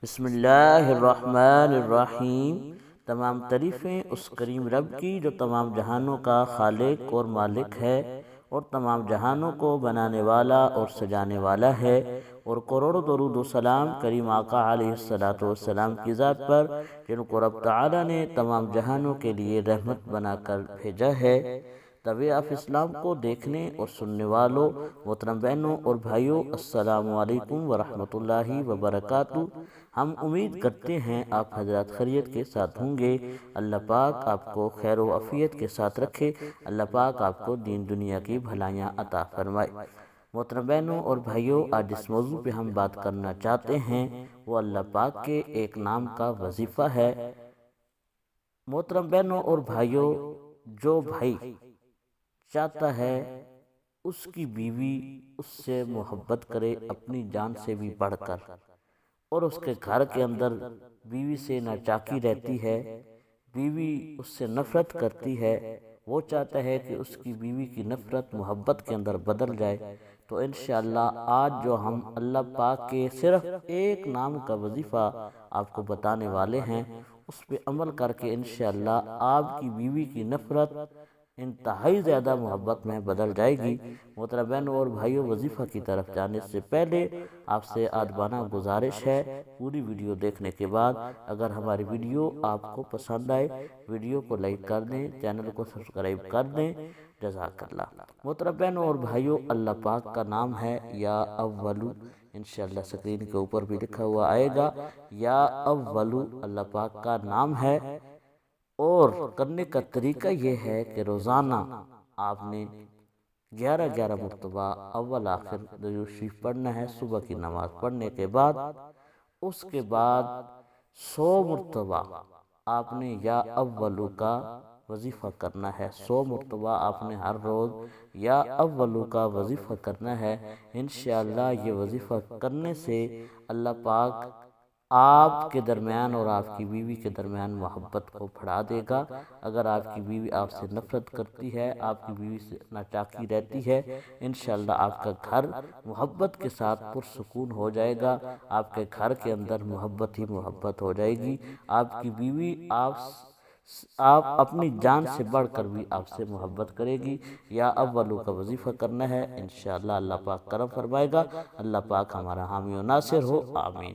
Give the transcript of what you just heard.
بسم اللہ الرحمن الرحیم۔ تمام تعریفیں اس کریم رب کی جو تمام جہانوں کا خالق اور مالک ہے، اور تمام جہانوں کو بنانے والا اور سجانے والا ہے، اور کروڑوں درود و سلام کریم آقا علیہ السلام کی ذات پر، جن کو رب تعالی نے تمام جہانوں کے لیے رحمت بنا کر بھیجا ہے۔ طبع آف اسلام کو دیکھنے اور سننے والوں محترم بہنوں اور بھائیوں، السلام علیکم ورحمۃ اللہ وبرکاتہ۔ ہم امید کرتے ہیں آپ حضرات خیریت کے ساتھ ہوں گے۔ اللہ پاک آپ کو خیر و عافیت کے ساتھ رکھے۔ اللہ پاک آپ کو دین دنیا کی بھلائیاں عطا فرمائے۔ محترم بہنوں اور بھائیوں، آج جس موضوع پہ ہم بات کرنا چاہتے ہیں وہ اللہ پاک کے ایک نام کا وظیفہ ہے۔ محترم بہنوں اور بھائیوں، جو بھائی چاہتا ہے اس کی بیوی اس سے محبت کرے اپنی جان سے بھی بڑھ کر، اور اس کے گھر کے اندر بیوی سے ناچاکی رہتی ہے، بیوی اس سے نفرت کرتی ہے، وہ چاہتا ہے کہ اس کی بیوی کی نفرت محبت کے اندر بدل جائے، تو انشاءاللہ آج جو ہم اللہ پاک کے صرف ایک نام کا وظیفہ آپ کو بتانے والے ہیں، اس پہ عمل کر کے انشاءاللہ آپ کی بیوی کی نفرت انتہائی زیادہ محبت میں بدل جائے گی۔ محترم بہنوں اور بھائیوں، وظیفہ کی طرف جانے سے پہلے آپ سے ادبانہ گزارش ہے، پوری ویڈیو دیکھنے کے بعد اگر ہماری ویڈیو آپ کو پسند آئے، ویڈیو کو لائک کر دیں، چینل کو سبسکرائب کر دیں، جزاک اللہ۔ محترم بہنوں اور بھائیوں، اللہ پاک کا نام ہے یا اولو، انشاءاللہ سکرین کے اوپر بھی لکھا ہوا آئے گا، یا اولو اللہ پاک کا نام ہے۔ اور کرنے کا طریقہ یہ ہے کہ روزانہ آپ نے 11 مرتبہ اول آخر درود شریف پڑھنا ہے صبح کی نماز پڑھنے کے بعد۔ اس کے بعد 100 مرتبہ آپ نے یا اولو کا وظیفہ کرنا ہے، 100 مرتبہ آپ نے ہر روز یا اولو کا وظیفہ کرنا ہے۔ انشاءاللہ یہ وظیفہ کرنے سے اللہ پاک آپ کے درمیان اور آپ کی بیوی کے درمیان محبت کو بڑھا دے گا۔ اگر آپ کی بیوی آپ سے نفرت کرتی ہے، آپ کی بیوی سے ناچاکی رہتی ہے، انشاءاللہ آپ کا گھر محبت کے ساتھ پرسکون ہو جائے گا، آپ کے گھر کے اندر محبت ہی محبت ہو جائے گی۔ آپ کی بیوی آپ اپنی جان سے بڑھ کر بھی آپ سے محبت کرے گی۔ یا اولو کا وظیفہ کرنا ہے، انشاءاللہ اللہ پاک کرم فرمائے گا۔ اللہ پاک ہمارا حامی و ناصر ہو، آمین۔